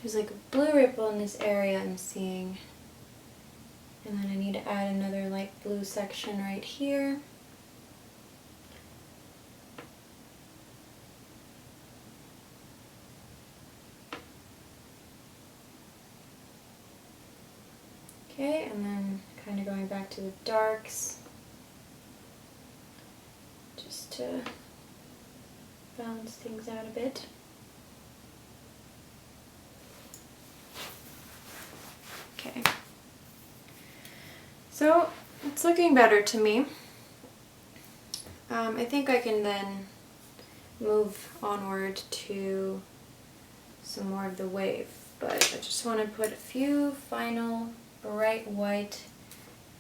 There's like a blue ripple in this area I'm seeing. And then I need to add another light blue section right here. Okay, and then kind of going back to the darks, just to balance things out a bit. Okay, so it's looking better to me. I think I can then move onward to some more of the wave, but I just want to put a few final bright white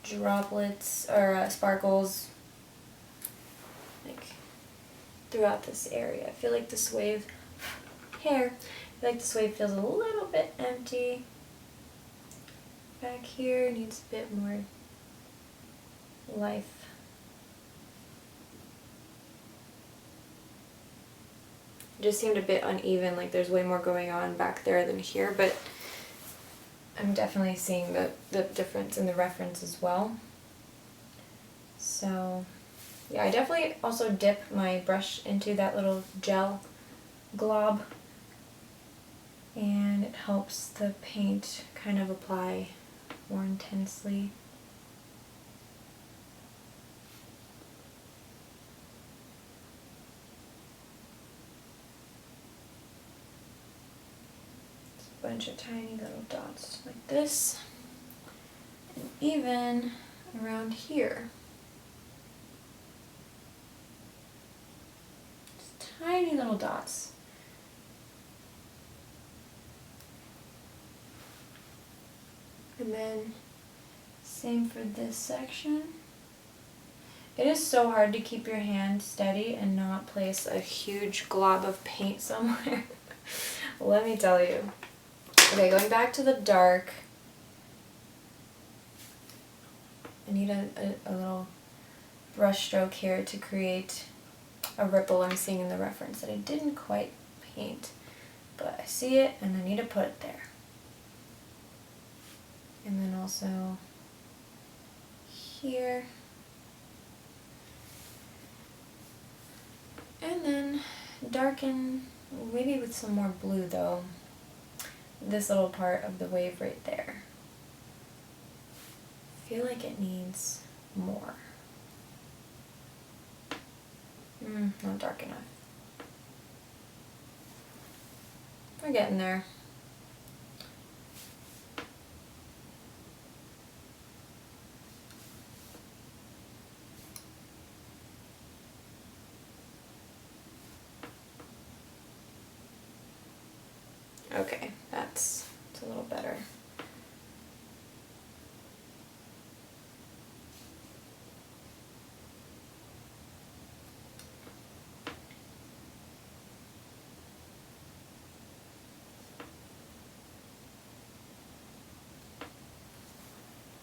droplets or sparkles like throughout this area. I feel like this wave feels a little bit empty. Back here needs a bit more life. It just seemed a bit uneven, like there's way more going on back there than here, but I'm definitely seeing the difference in the reference as well. So yeah, I definitely also dip my brush into that little gel glob, and it helps the paint kind of apply more intensely. A bunch of tiny little dots like this, and even around here. Just tiny little dots. And then same for this section. It is so hard to keep your hand steady and not place a huge glob of paint somewhere. Let me tell you. Okay, going back to the dark, I need a little brush stroke here to create a ripple I'm seeing in the reference that I didn't quite paint, but I see it and I need to put it there. And then also here. And then darken, maybe with some more blue though, this little part of the wave right there. I feel like it needs more. Not dark enough. We're getting there. Okay, that's a little better.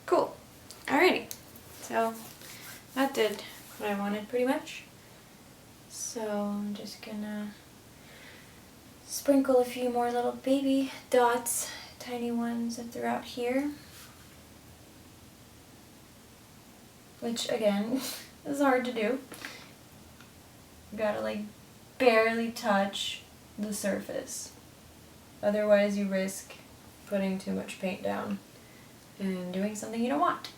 Cool. Alrighty. So that did what I wanted pretty much. So I'm just gonna sprinkle a few more little baby dots, tiny ones throughout here. Which again is hard to do. You gotta like barely touch the surface. Otherwise you risk putting too much paint down and doing something you don't want.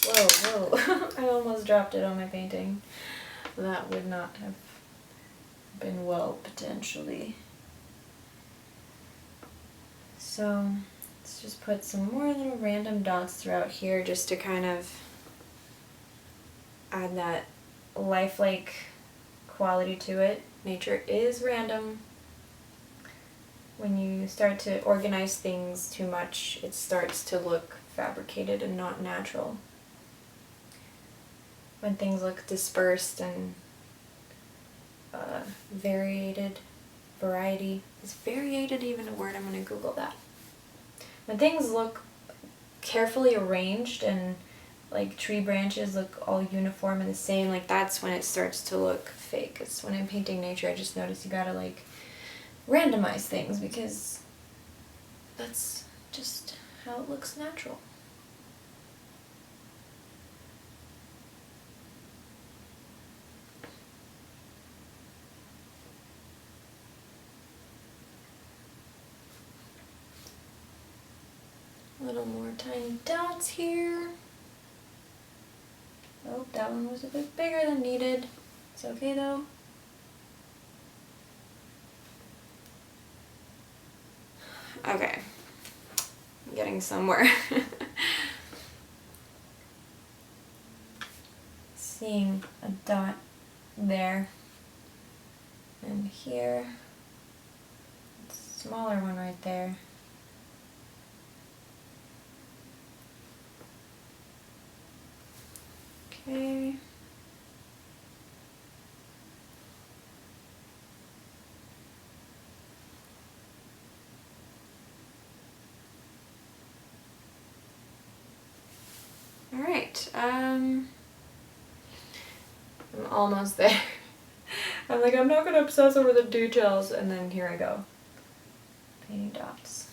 Whoa, I almost dropped it on my painting. That would not have been well, potentially. So let's just put some more little random dots throughout here just to kind of add that lifelike quality to it. Nature is random. When you start to organize things too much, it starts to look fabricated and not natural. when things look dispersed and variety. Is variated even a word? I'm going to Google that. When things look carefully arranged and like tree branches look all uniform and the same, like that's when it starts to look fake. It's when I'm painting nature, I just notice you gotta like randomize things because that's just how it looks natural. A little more tiny dots here. Oh, that one was a bit bigger than needed. It's okay though. Okay, I'm getting somewhere. Seeing a dot there and here. Smaller one right there. Okay. All right. I'm almost there. I'm like, I'm not gonna obsess over the details, and then here I go. Painting dots.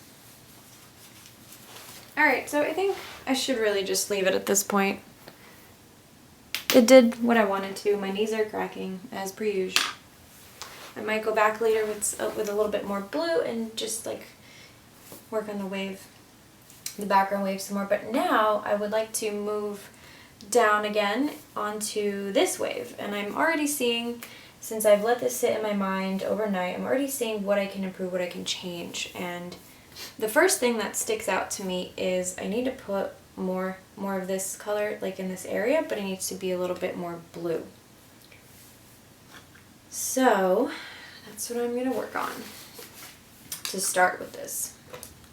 All right, so I think I should really just leave it at this point. It did what I wanted to. My knees are cracking, as per usual. I might go back later with a little bit more blue and just like work on the background wave some more. But now I would like to move down again onto this wave. And I'm already seeing, since I've let this sit in my mind overnight, I'm already seeing what I can improve, what I can change. And the first thing that sticks out to me is I need to put more of this color like in this area, but it needs to be a little bit more blue. So that's what I'm going to work on to start with this.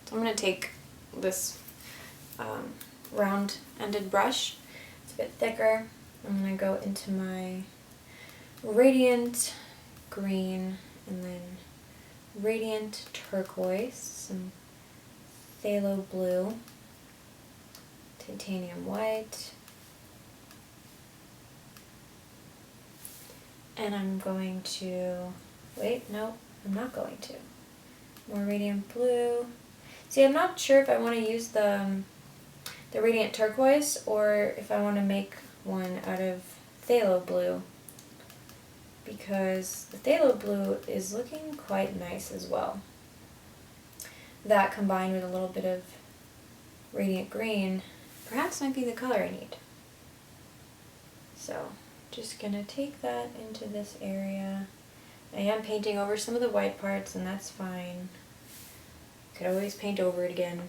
So I'm going to take this round-ended brush. It's a bit thicker. I'm going to go into my radiant green and then radiant turquoise, some phthalo blue, titanium white, and I'm going to, wait, no, I'm not going to. More radiant blue. See, I'm not sure if I want to use the radiant turquoise or if I want to make one out of phthalo blue, because the phthalo blue is looking quite nice as well. That combined with a little bit of radiant green perhaps might be the color I need. So just gonna take that into this area. I am painting over some of the white parts and that's fine. Could always paint over it again.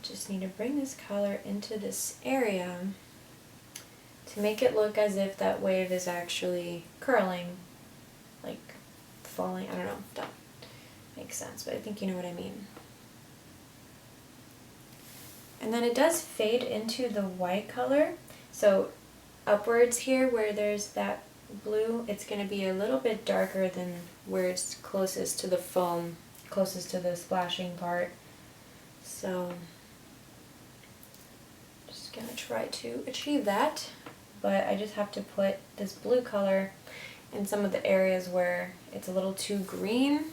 Just need to bring this color into this area to make it look as if that wave is actually curling, like falling. I don't know if that makes sense, but I think you know what I mean. And then it does fade into the white color, so upwards here where there's that blue, it's going to be a little bit darker than where it's closest to the foam, closest to the splashing part. So just going to try to achieve that, but I just have to put this blue color in some of the areas where it's a little too green,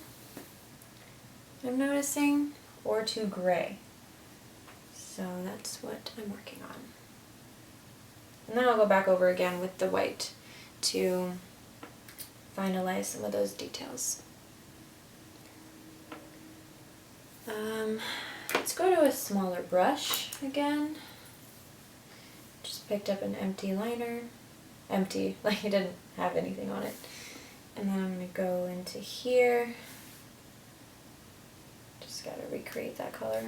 I'm noticing, or too gray. So that's what I'm working on. And then I'll go back over again with the white to finalize some of those details. Let's go to a smaller brush again. Just picked up an empty liner. Empty, like it didn't have anything on it. And then I'm going to go into here. Just got to recreate that color.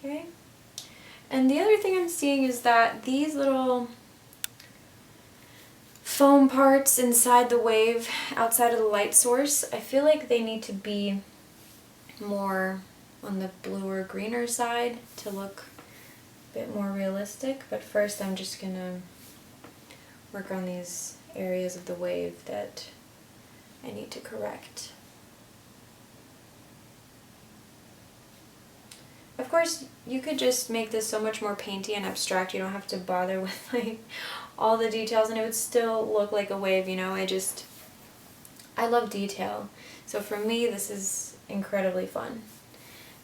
Okay. And the other thing I'm seeing is that these little foam parts inside the wave, outside of the light source, I feel like they need to be more on the bluer, greener side to look a bit more realistic. But first I'm just gonna work on these areas of the wave that I need to correct. Of course, you could just make this so much more painty and abstract. You don't have to bother with like all the details and it would still look like a wave, you know? I love detail. So for me, this is incredibly fun.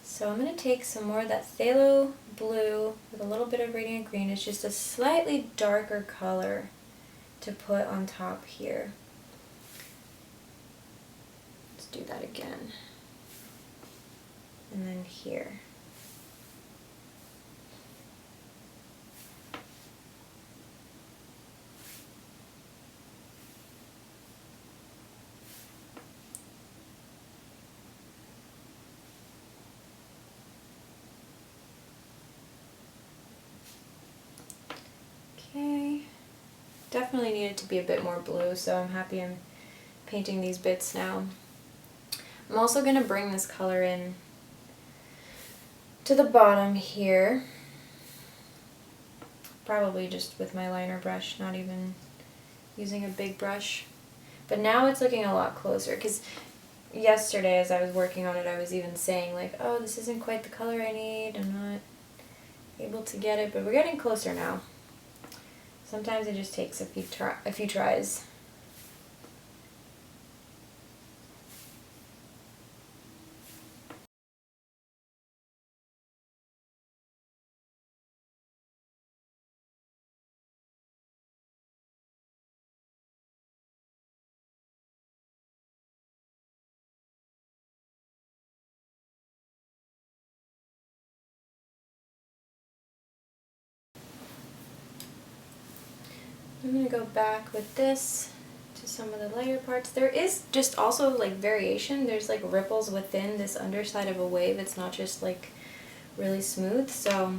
So I'm going to take some more of that phthalo blue with a little bit of radiant green. It's just a slightly darker color to put on top here. Let's do that again. And then here. Okay, definitely needed to be a bit more blue, so I'm happy I'm painting these bits now. I'm also going to bring this color in to the bottom here, probably just with my liner brush, not even using a big brush. But now it's looking a lot closer, because yesterday as I was working on it I was even saying like, oh, this isn't quite the color I need, I'm not able to get it, but we're getting closer now. Sometimes it just takes a few tries. I'm going to go back with this to some of the lighter parts. There is just also like variation. There's like ripples within this underside of a wave. It's not just like really smooth. So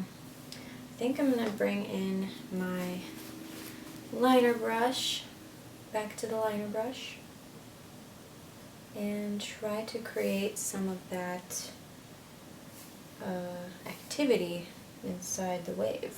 I think I'm going to bring in my liner brush, back to the liner brush, and try to create some of that activity inside the wave.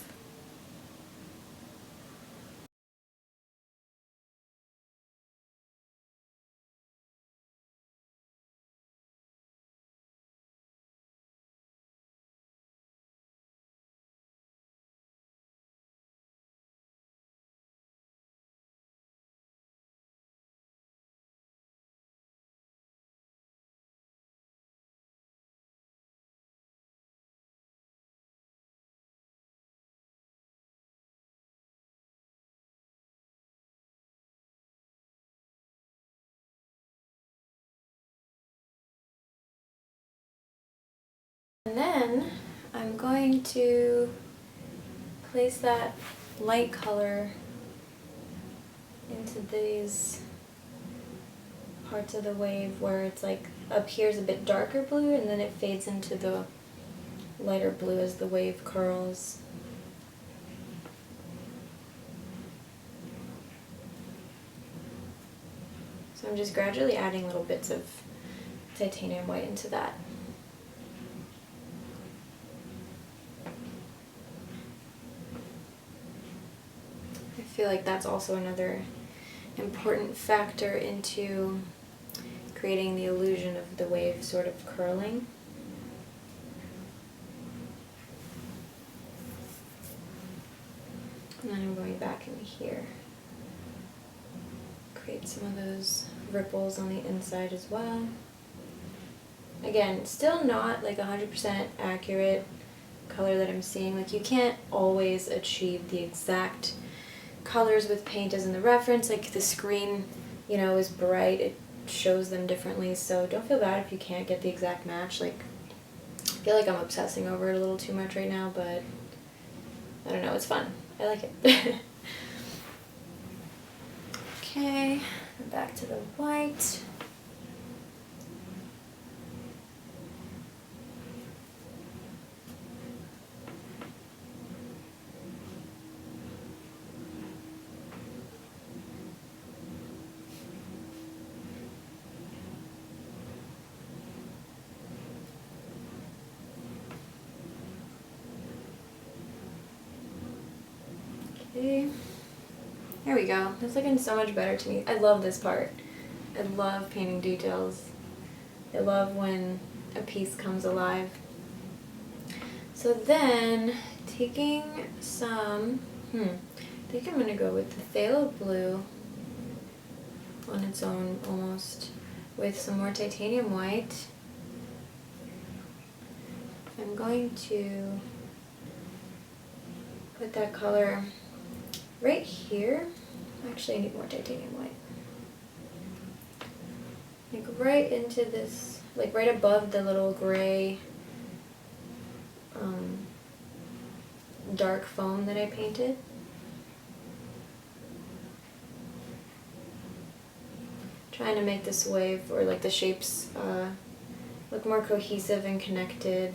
And then I'm going to place that light color into these parts of the wave where it's like up here is a bit darker blue and then it fades into the lighter blue as the wave curls. So I'm just gradually adding little bits of titanium white into that. I feel like that's also another important factor into creating the illusion of the wave sort of curling. And then I'm going back in here. Create some of those ripples on the inside as well. Again, still not like 100% accurate color that I'm seeing. Like you can't always achieve the exact colors with paint as in the reference. Like the screen, you know, is bright. It shows them differently. So don't feel bad if you can't get the exact match. Like I feel like I'm obsessing over it a little too much right now, but I don't know, it's fun. I like it. Okay, back to the white. Okay. There we go. That's looking so much better to me. I love this part. I love painting details. I love when a piece comes alive. So then, taking some, I think I'm gonna go with the phthalo blue on its own almost, with some more titanium white. I'm going to put that color right here. Actually, I need more titanium white. Like right into this, like right above the little gray dark foam that I painted. Trying to make this wave, or like the shapes, look more cohesive and connected,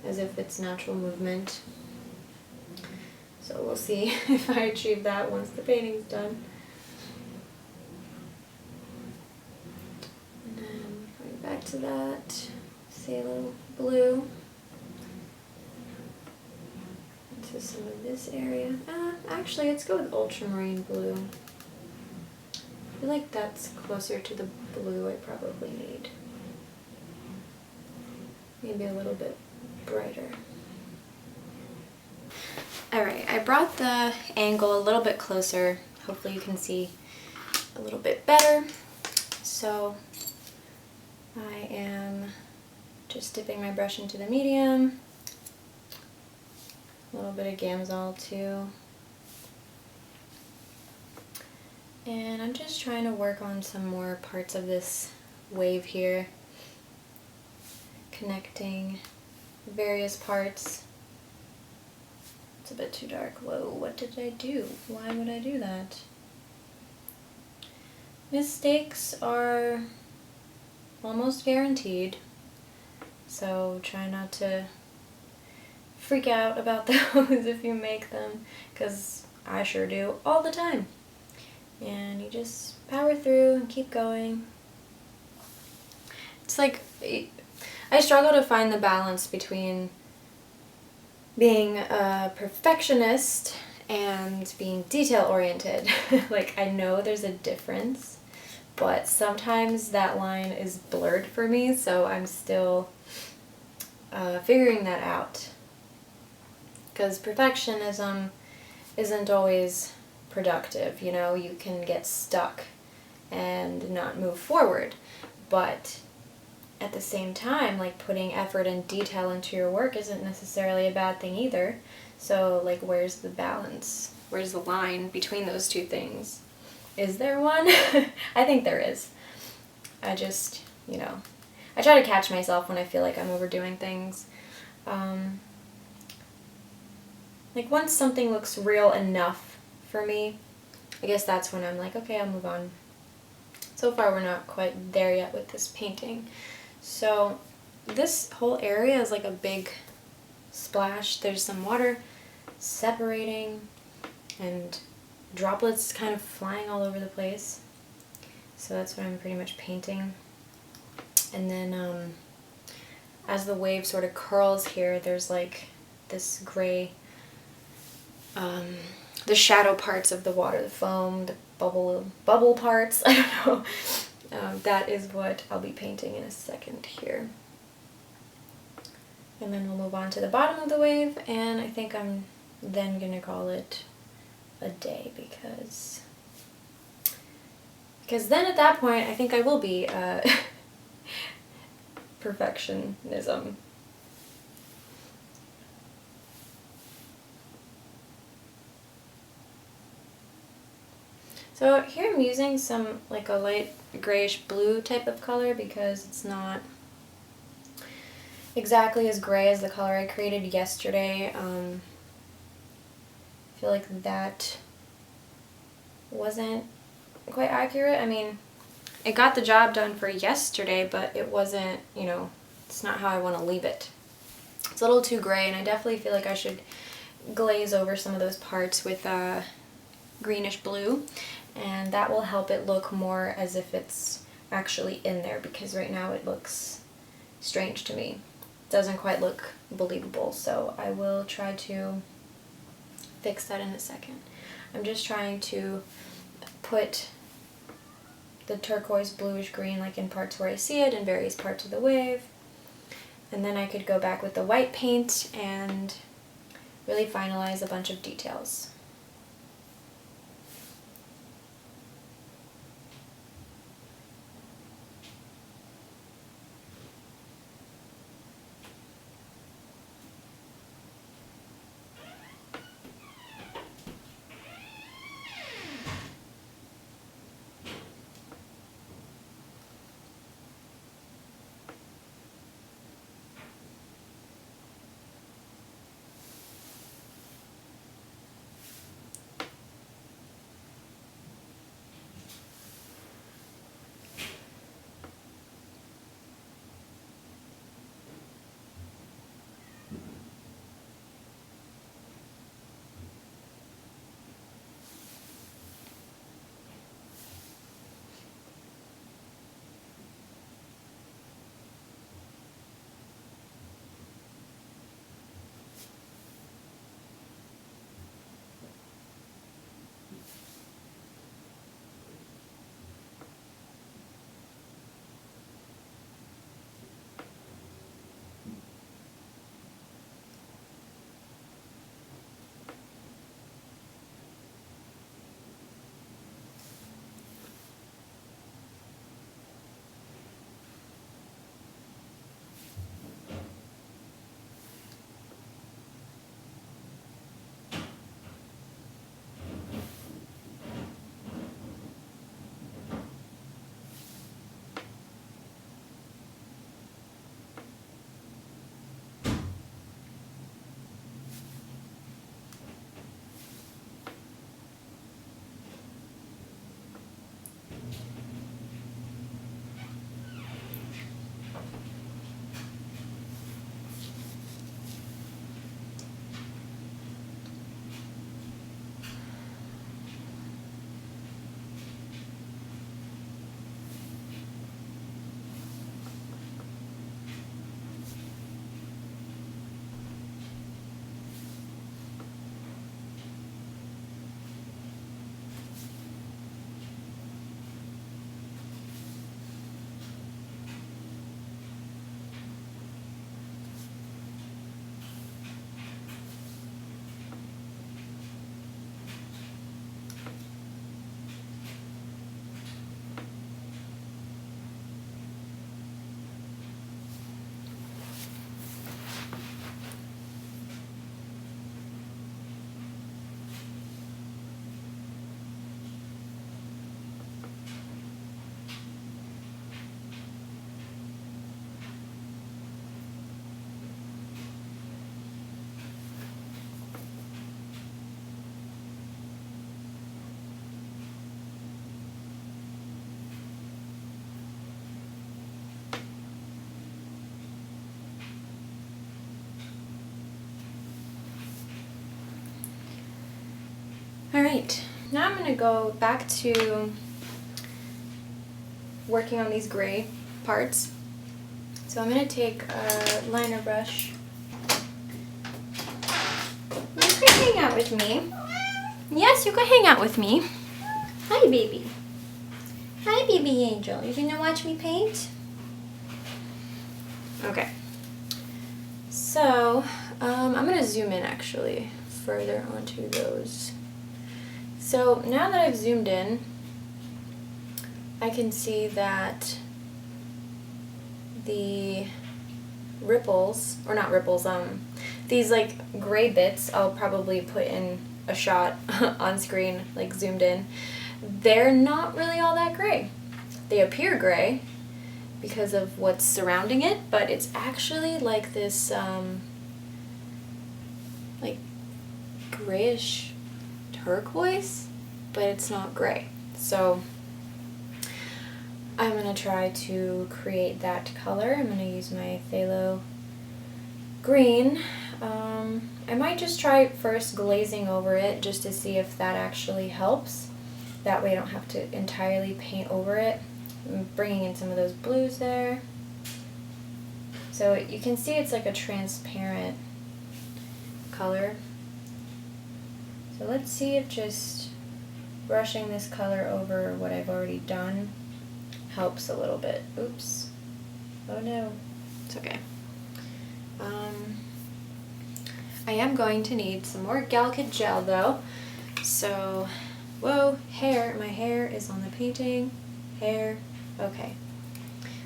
as if it's natural movement. So we'll see if I achieve that once the painting's done. And then going back to that phthalo blue into some of this area. Actually, let's go with ultramarine blue. I feel like that's closer to the blue I probably need. Maybe a little bit brighter. Alright, I brought the angle a little bit closer. Hopefully you can see a little bit better. So I am just dipping my brush into the medium. A little bit of Gamsol too. And I'm just trying to work on some more parts of this wave here, connecting various parts. It's a bit too dark. Whoa, what did I do? Why would I do that? Mistakes are almost guaranteed, so try not to freak out about those if you make them, because I sure do all the time. And you just power through and keep going. It's like, I struggle to find the balance between being a perfectionist and being detail-oriented. Like, I know there's a difference, but sometimes that line is blurred for me, so I'm still figuring that out. Because perfectionism isn't always productive, you know, you can get stuck and not move forward, but at the same time, like, putting effort and detail into your work isn't necessarily a bad thing either. So, like, where's the balance? Where's the line between those two things? Is there one? I think there is. I just, you know, I try to catch myself when I feel like I'm overdoing things. Like, once something looks real enough for me, I guess that's when I'm like, okay, I'll move on. So far, we're not quite there yet with this painting. So this whole area is like a big splash. There's some water separating and droplets kind of flying all over the place. So that's what I'm pretty much painting. And then as the wave sort of curls here, there's like this gray, the shadow parts of the water, the foam, the bubble parts, I don't know. That is what I'll be painting in a second here. And then we'll move on to the bottom of the wave, and I think I'm then going to call it a day, because then at that point I think I will be perfectionism. So here I'm using some, like, a light grayish blue type of color, because it's not exactly as gray as the color I created yesterday. I feel like that wasn't quite accurate. I mean, it got the job done for yesterday, but it wasn't, you know, it's not how I want to leave it. It's a little too gray, and I definitely feel like I should glaze over some of those parts with greenish blue, and that will help it look more as if it's actually in there, because right now it looks strange to me. It doesn't quite look believable, so I will try to fix that in a second. I'm just trying to put the turquoise bluish green like in parts where I see it in various parts of the wave. And then I could go back with the white paint and really finalize a bunch of details. Alright, now I'm going to go back to working on these gray parts. So I'm going to take a liner brush. You can hang out with me. Yes, you can hang out with me. Hi, baby. Hi, baby angel. You going to watch me paint? Okay. So, I'm going to zoom in actually further onto those. So now that I've zoomed in, I can see that the ripples, or not ripples, these like gray bits, I'll probably put in a shot on screen, like zoomed in, they're not really all that gray. They appear gray because of what's surrounding it, but it's actually like this, like grayish turquoise, but it's not gray. So I'm going to try to create that color. I'm going to use my phthalo green. I might just try first glazing over it just to see if that actually helps. That way I don't have to entirely paint over it. I'm bringing in some of those blues there. So you can see it's like a transparent color. So let's see if just brushing this color over what I've already done helps a little bit. Oops. Oh no. It's okay. I am going to need some more Galkid gel though. So, whoa, hair. My hair is on the painting. Hair. Okay.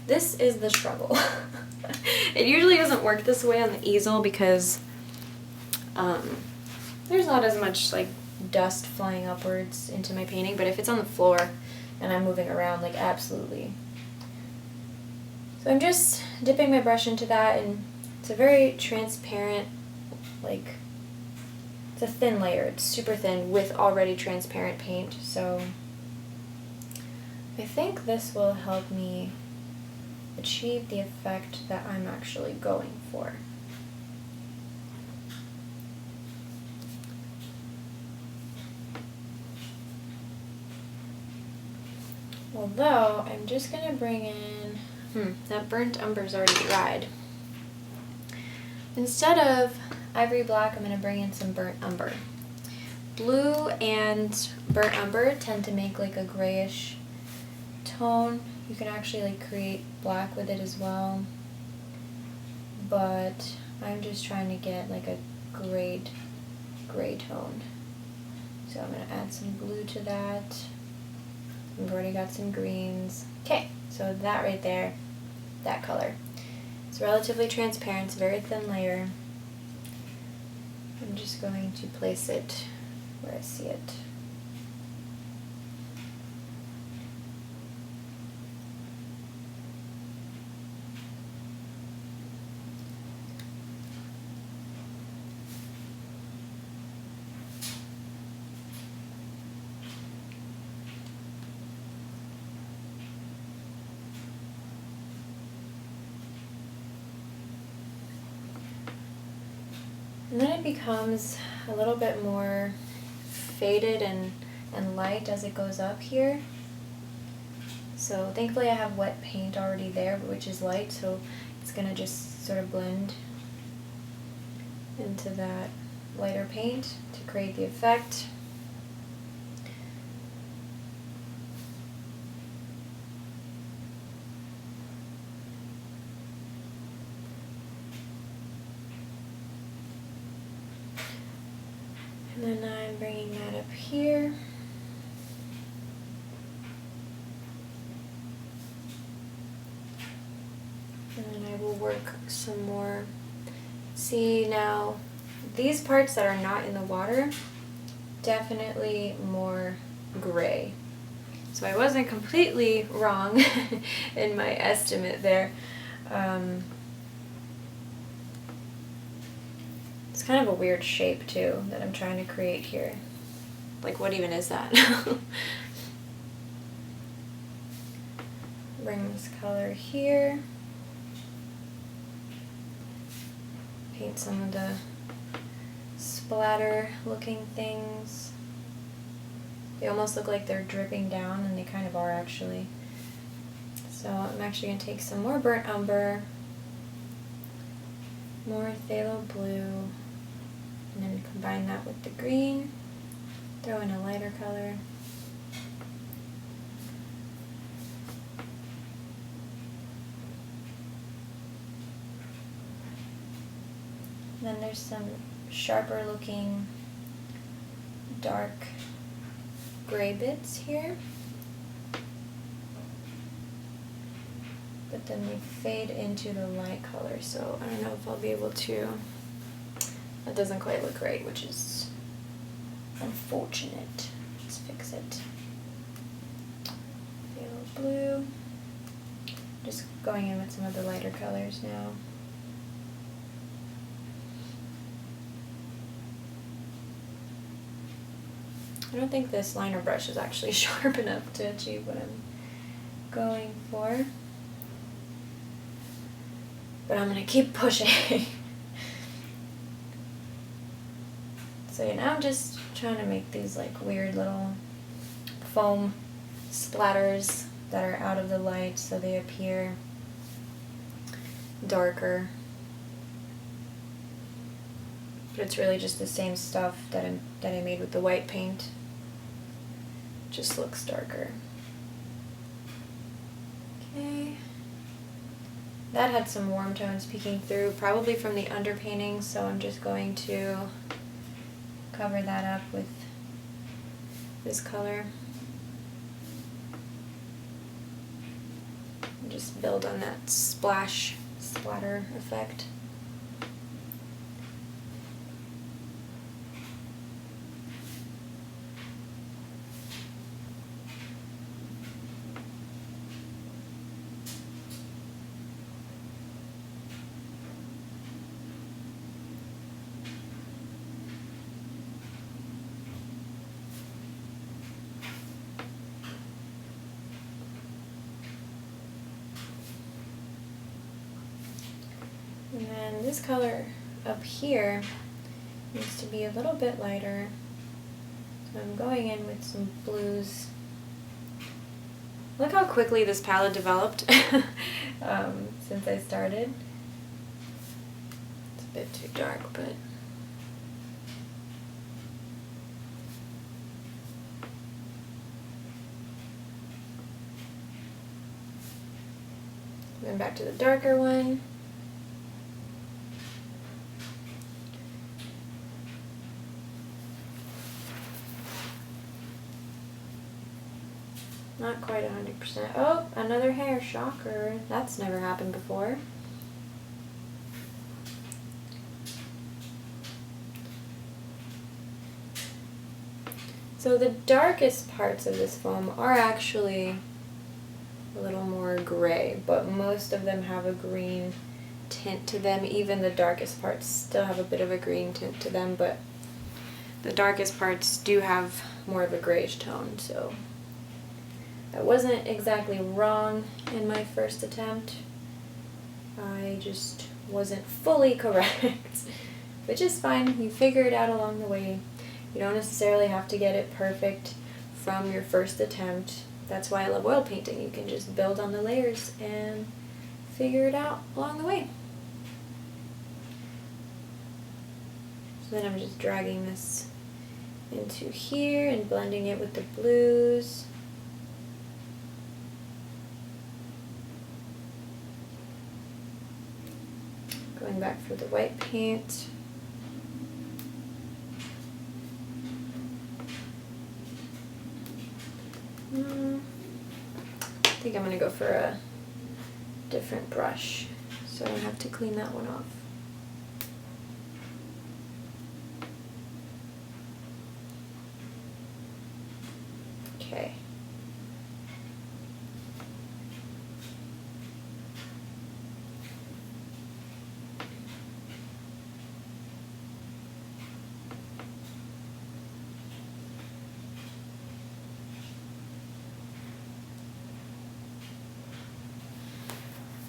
This is the struggle. It usually doesn't work this way on the easel because there's not as much like dust flying upwards into my painting, but if it's on the floor and I'm moving around, like absolutely. So I'm just dipping my brush into that, and it's a very transparent, like, it's a thin layer. It's super thin with already transparent paint, so I think this will help me achieve the effect that I'm actually going for. Although, I'm just going to bring in, that burnt umber's already dried. Instead of ivory black, I'm going to bring in some burnt umber. Blue and burnt umber tend to make like a grayish tone. You can actually like create black with it as well. But I'm just trying to get like a great gray tone. So I'm going to add some blue to that. We've already got some greens. Okay, so that right there, that color. It's relatively transparent, it's a very thin layer. I'm just going to place it where I see it. And then it becomes a little bit more faded and light as it goes up here. So thankfully I have wet paint already there, which is light, so it's going to just sort of blend into that lighter paint to create the effect. And then I'm bringing that up here. And then I will work some more. See now, these parts that are not in the water, definitely more gray. So I wasn't completely wrong in my estimate there. It's kind of a weird shape too that I'm trying to create here. Like, what even is that? Bring this color here. Paint some of the splatter looking things. They almost look like they're dripping down, and they kind of are actually. So I'm actually going to take some more burnt umber, more phthalo blue, and then combine that with the green, throw in a lighter color. And then there's some sharper looking dark gray bits here. But then they fade into the light color, so I don't know if I'll be able to. That doesn't quite look right, which is unfortunate. Let's fix it. Phthalo blue. Just going in with some of the lighter colors now. I don't think this liner brush is actually sharp enough to achieve what I'm going for. But I'm gonna keep pushing. So yeah, now I'm just trying to make these like weird little foam splatters that are out of the light so they appear darker. but it's really just the same stuff that I made with the white paint. Just looks darker. Okay. That had some warm tones peeking through, probably from the underpainting, so I'm just going to cover that up with this color. And just build on that splatter effect. And then this color up here needs to be a little bit lighter. So I'm going in with some blues. Look how quickly this palette developed since I started. It's a bit too dark, but then back to the darker one. Not quite 100%. Oh, another hair, shocker. That's never happened before. So the darkest parts of this foam are actually a little more gray, but most of them have a green tint to them. Even the darkest parts still have a bit of a green tint to them, but the darkest parts do have more of a grayish tone, so I wasn't exactly wrong in my first attempt. I just wasn't fully correct, which is fine. You figure it out along the way. You don't necessarily have to get it perfect from your first attempt. That's why I love oil painting. You can just build on the layers and figure it out along the way. So then I'm just dragging this into here and blending it with the blues. Going back for the white paint. I think I'm going to go for a different brush so I don't have to clean that one off. Okay.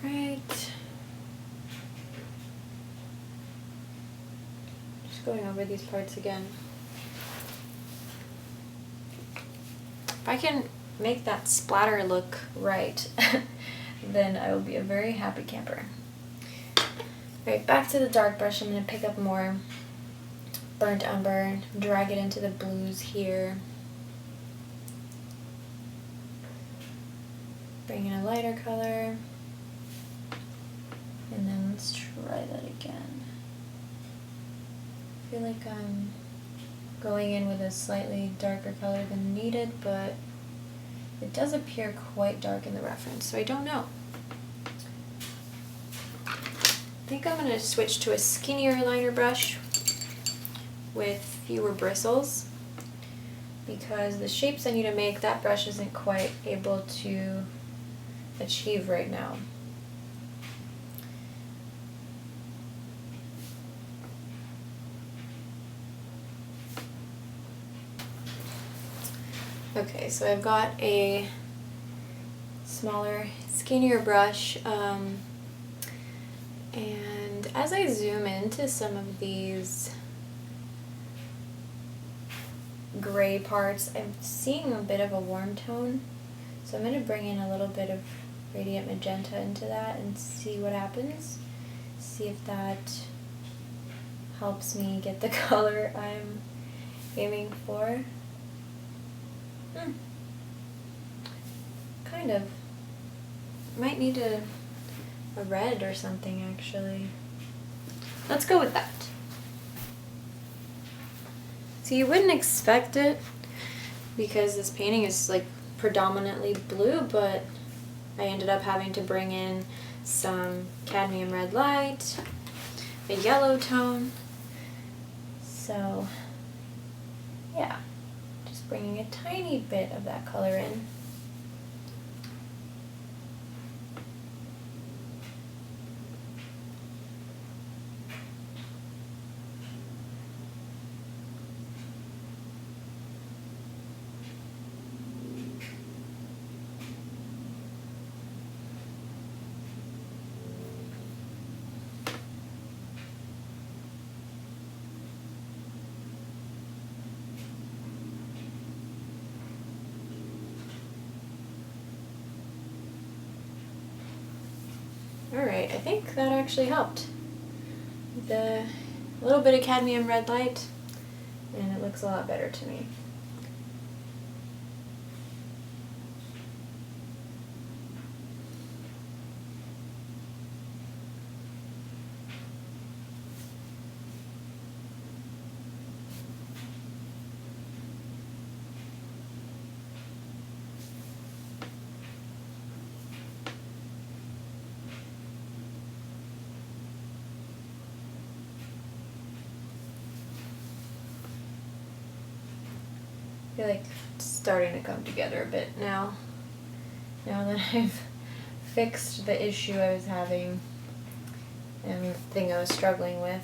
Right. Just going over these parts again. If I can make that splatter look right, then I will be a very happy camper. Right, back to the dark brush. I'm going to pick up more burnt umber, drag it into the blues here. Bring in a lighter color. And then let's try that again. I feel like I'm going in with a slightly darker color than needed, but it does appear quite dark in the reference, so I don't know. I think I'm going to switch to a skinnier liner brush with fewer bristles, because the shapes I need to make, that brush isn't quite able to achieve right now. Okay, so I've got a smaller, skinnier brush, and as I zoom into some of these gray parts, I'm seeing a bit of a warm tone, so I'm going to bring in a little bit of radiant magenta into that and see what happens. See if that helps me get the color I'm aiming for. Kind of. Might need a red or something, actually. Let's go with that. So you wouldn't expect it because this painting is like predominantly blue, but I ended up having to bring in some cadmium red light, a yellow tone. So yeah, just bringing a tiny bit of that color in. Alright, I think that actually helped. The little bit of cadmium red light, and it looks a lot better to me. I feel like it's starting to come together a bit now. Now that I've fixed the issue I was having and the thing I was struggling with.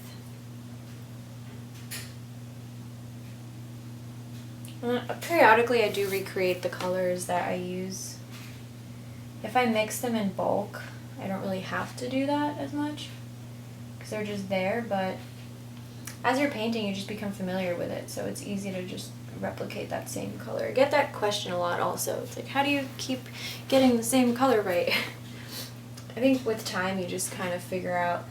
Periodically I do recreate the colors that I use. If I mix them in bulk, I don't really have to do that as much because they're just there, but as you're painting you just become familiar with it, so it's easy to just replicate that same color. I get that question a lot also. It's like, how do you keep getting the same color right? I think with time you just kind of figure out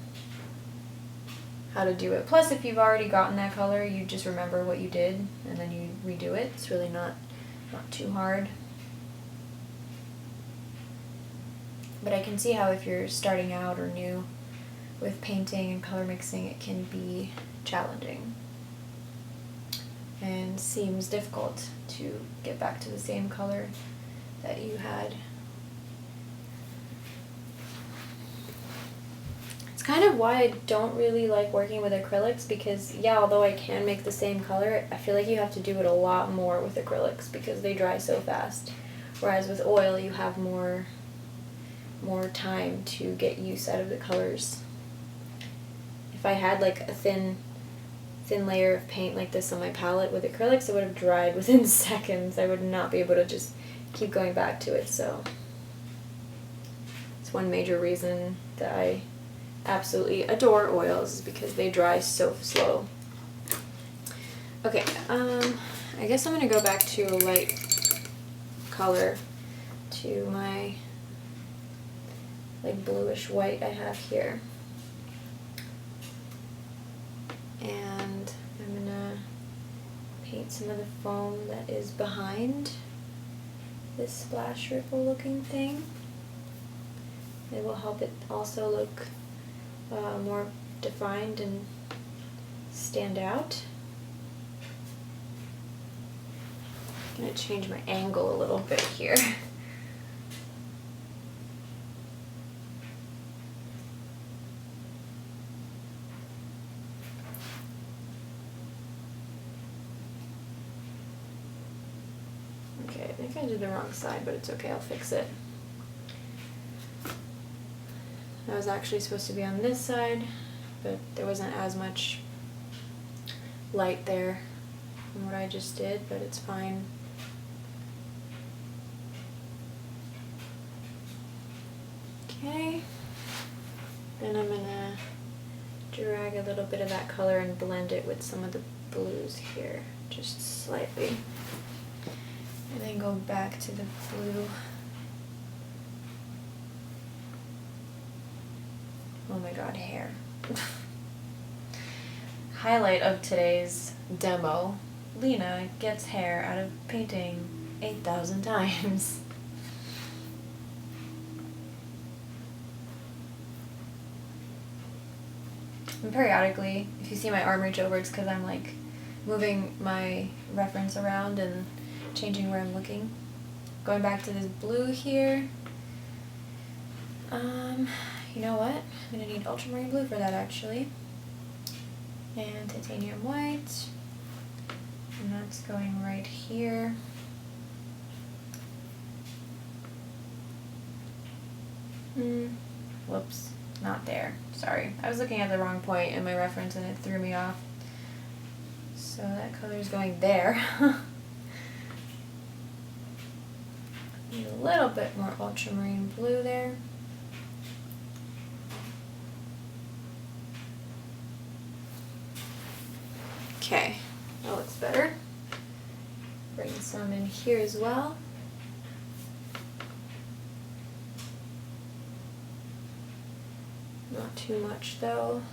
how to do it. Plus, if you've already gotten that color, you just remember what you did and then you redo it. It's really not too hard. But I can see how if you're starting out or new with painting and color mixing, it can be challenging and seems difficult to get back to the same color that you had. It's kind of why I don't really like working with acrylics, because yeah, although I can make the same color, I feel like you have to do it a lot more with acrylics because they dry so fast. Whereas with oil you have more time to get use out of the colors. If I had like a thin layer of paint like this on my palette with acrylics, it would have dried within seconds. I would not be able to just keep going back to it, so it's one major reason that I absolutely adore oils, is because they dry so slow. Okay, I guess I'm going to go back to a light color, to my like bluish white I have here. And I'm gonna paint some of the foam that is behind this splash ripple looking thing. It will help it also look more defined and stand out. I'm gonna change my angle a little bit here. Okay, I think I did the wrong side, but it's okay, I'll fix it. I was actually supposed to be on this side, but there wasn't as much light there from what I just did, but it's fine. Okay, then I'm gonna drag a little bit of that color and blend it with some of the blues here, just slightly. And then go back to the blue. Oh my god, hair. highlight of today's demo, Lena gets hair out of painting 8,000 times. And periodically, if you see my arm reach over, it's because I'm like moving my reference around and changing where I'm looking. Going back to this blue here. You know what? I'm gonna need ultramarine blue for that actually. And titanium white. And that's going right here. Whoops, not there. Sorry. I was looking at the wrong point in my reference and it threw me off. So that color's going there. Need a little bit more ultramarine blue there. Okay, that looks better. Bring some in here as well. Not too much though.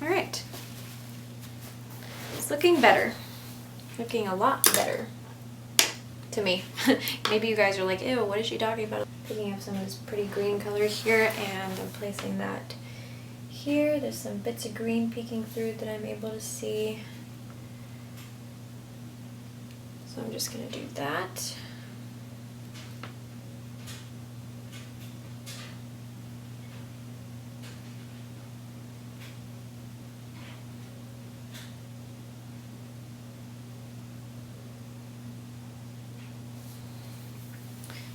All right. It's looking better. Looking a lot better. To me. Maybe you guys are like, ew, what is she talking about? Picking up some of this pretty green color here, and I'm placing that here. There's some bits of green peeking through that I'm able to see. So I'm just gonna do that.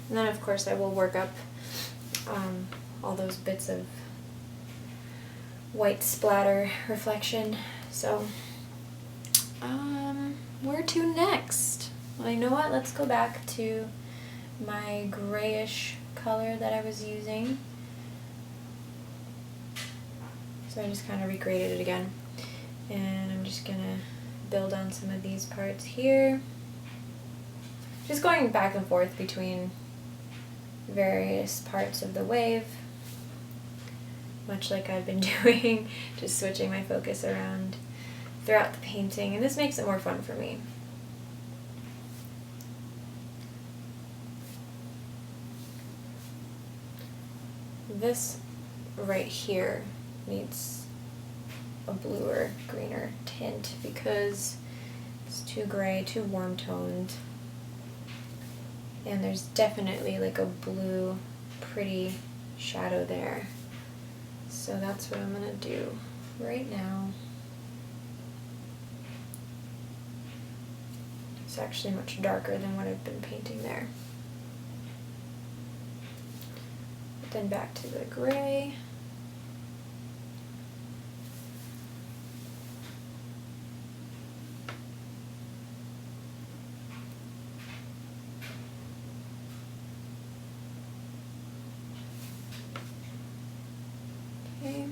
And then of course I will work up all those bits of white splatter reflection. So where to next? Well, you know what? Let's go back to my grayish color that I was using. So I just kind of regraded it again. And I'm just gonna build on some of these parts here. Just going back and forth between various parts of the wave, much like I've been doing, just switching my focus around throughout the painting, and this makes it more fun for me. This right here needs a bluer, greener tint because it's too gray, too warm toned. And there's definitely like a blue, pretty shadow there. So that's what I'm gonna do right now. It's actually much darker than what I've been painting there. But then back to the gray. Okay.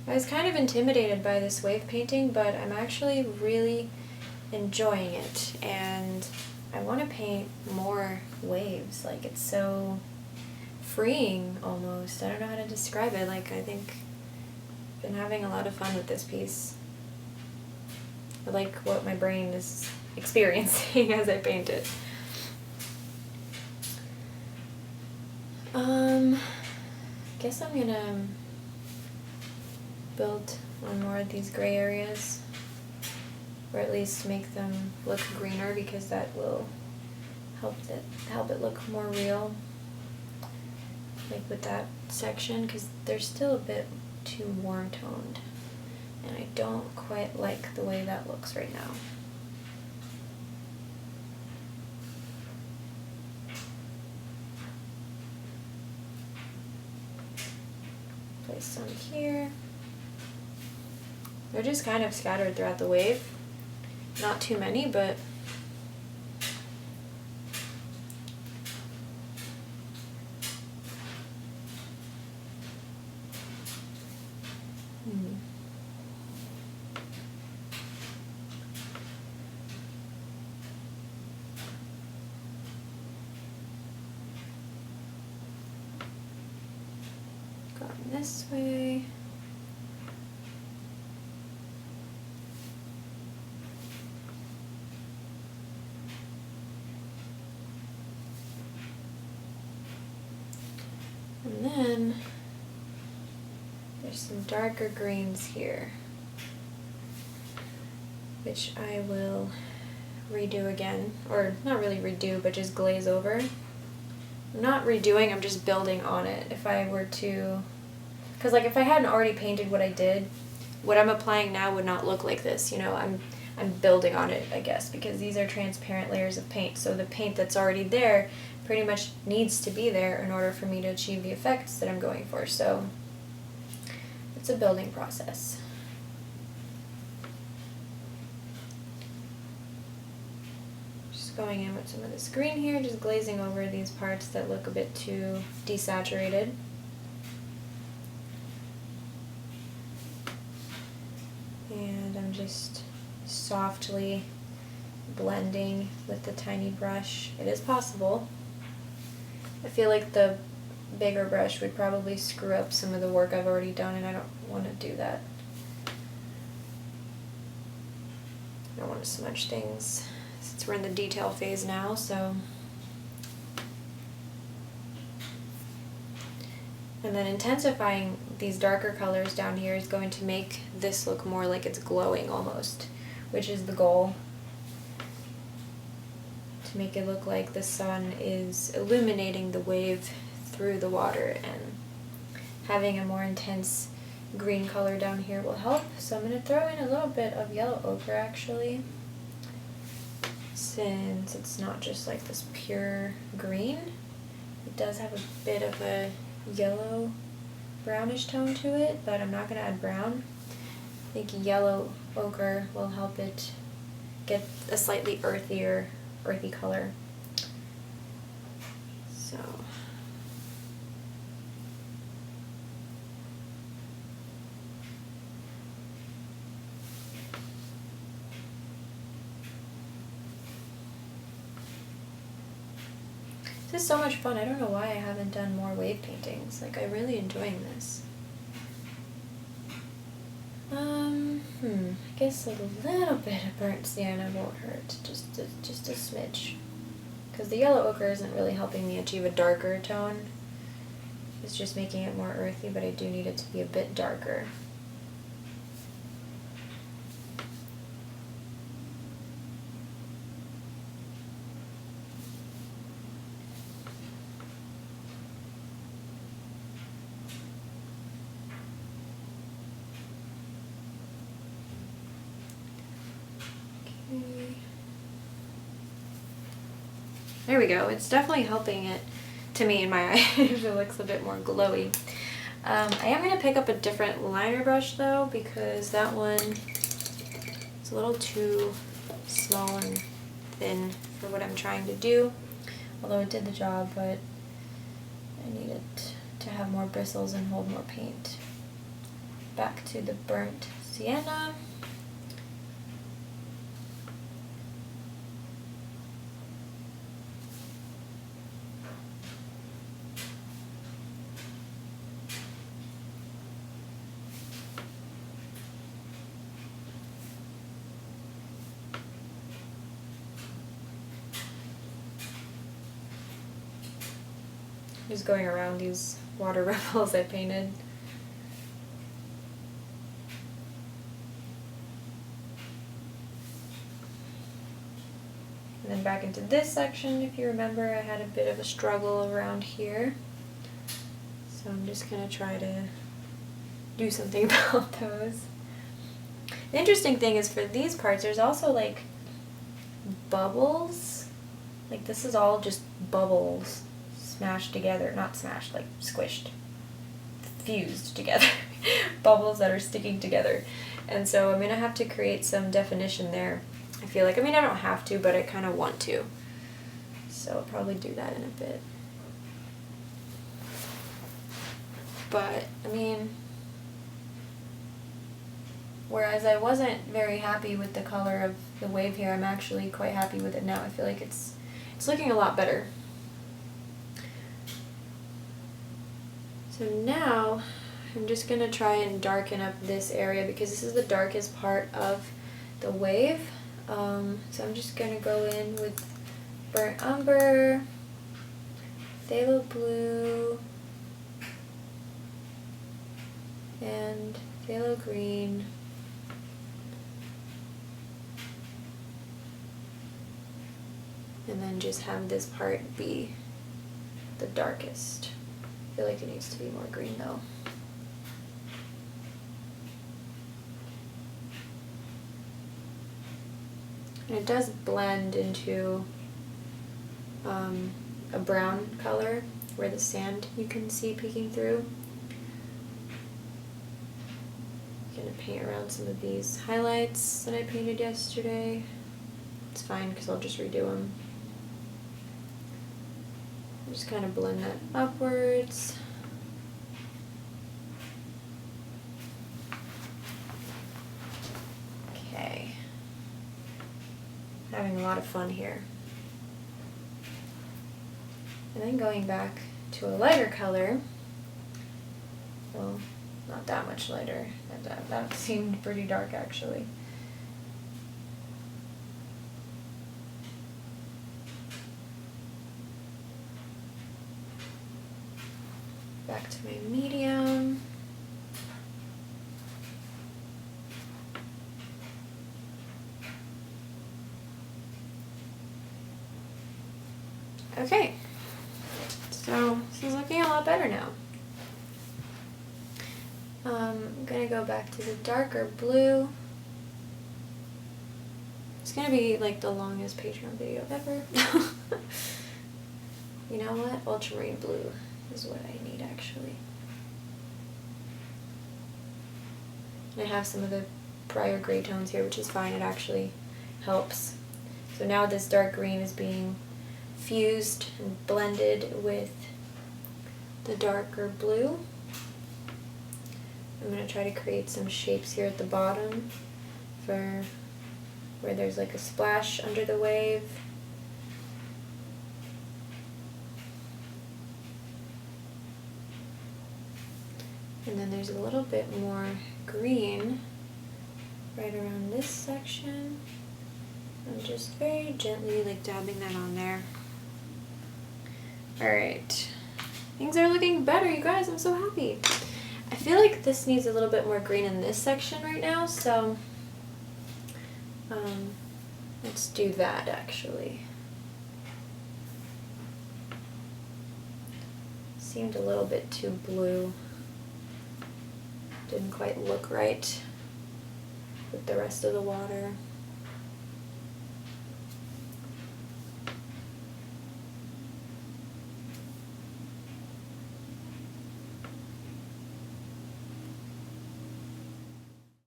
I was kind of intimidated by this wave painting, but I'm actually really enjoying it, and I want to paint more waves. Like, it's so freeing almost. I don't know how to describe it. Like, I think I've been having a lot of fun with this piece. I like what my brain is experiencing as I paint it. Guess I'm gonna build on more of these gray areas, or at least make them look greener, because that will help it look more real, like with that section, because they're still a bit too warm toned, and I don't quite like the way that looks right now. Place some here. They're just kind of scattered throughout the wave. Not too many, but this way. And then there's some darker greens here, which I will redo again, or not really redo, but just glaze over. I'm not redoing, I'm just building on it. If I were to, because like if I hadn't already painted what I did, what I'm applying now would not look like this, you know, I'm building on it, I guess, because these are transparent layers of paint, so the paint that's already there pretty much needs to be there in order for me to achieve the effects that I'm going for, so it's a building process. Just going in with some of this green here, just glazing over these parts that look a bit too desaturated. And I'm just softly blending with the tiny brush. It is possible. I feel like the bigger brush would probably screw up some of the work I've already done, and I don't want to do that. I don't want to smudge things since we're in the detail phase now, so. And then intensifying these darker colors down here is going to make this look more like it's glowing almost, which is the goal. To make it look like the sun is illuminating the wave through the water, and having a more intense green color down here will help. So I'm going to throw in a little bit of yellow ochre actually, since it's not just like this pure green. It does have a bit of a yellow brownish tone to it, but I'm not going to add brown. I think yellow ochre will help it get a slightly earthy color. So this is so much fun. I don't know why I haven't done more wave paintings. Like, I'm really enjoying this. I guess a little bit of burnt sienna won't hurt, just a smidge. Because the yellow ochre isn't really helping me achieve a darker tone. It's just making it more earthy, but I do need it to be a bit darker. There we go. It's definitely helping it, to me, in my eye. It looks a bit more glowy. I am going to pick up a different liner brush though, because that one is a little too small and thin for what I'm trying to do. Although it did the job, but I need it to have more bristles and hold more paint. Back to the burnt sienna. Just going around these water ripples I painted. And then back into this section, if you remember, I had a bit of a struggle around here. So I'm just going to try to do something about those. The interesting thing is for these parts, there's also like bubbles. Like this is all just bubbles smashed together, not smashed, like squished, fused together. Bubbles that are sticking together. And so I'm going to have to create some definition there. I feel like, I mean, I don't have to, but I kind of want to. So I'll probably do that in a bit. But, I mean, whereas I wasn't very happy with the color of the wave here, I'm actually quite happy with it now. I feel like it's looking a lot better. So now I'm just going to try and darken up this area because this is the darkest part of the wave. So I'm just going to go in with burnt umber, phthalo blue, and phthalo green. And then just have this part be the darkest. I feel like it needs to be more green though. And it does blend into a brown color where the sand you can see peeking through. I'm gonna paint around some of these highlights that I painted yesterday. It's fine because I'll just redo them. Just kind of blend that upwards. Okay. Having a lot of fun here. And then going back to a lighter color. Well, not that much lighter. That seemed pretty dark actually. Back to my medium. Okay, so this is looking a lot better now. I'm gonna go back to the darker blue. It's gonna be like the longest Patreon video ever. You know what? Ultramarine blue is what I need actually. And I have some of the prior gray tones here, which is fine, it actually helps. So now this dark green is being fused and blended with the darker blue. I'm going to try to create some shapes here at the bottom for where there's like a splash under the wave. And then there's a little bit more green right around this section. I'm just very gently like dabbing that on there. Alright, things are looking better, you guys. I'm so happy. I feel like this needs a little bit more green in this section right now, so let's do that actually. Seemed a little bit too blue. Didn't quite look right with the rest of the water.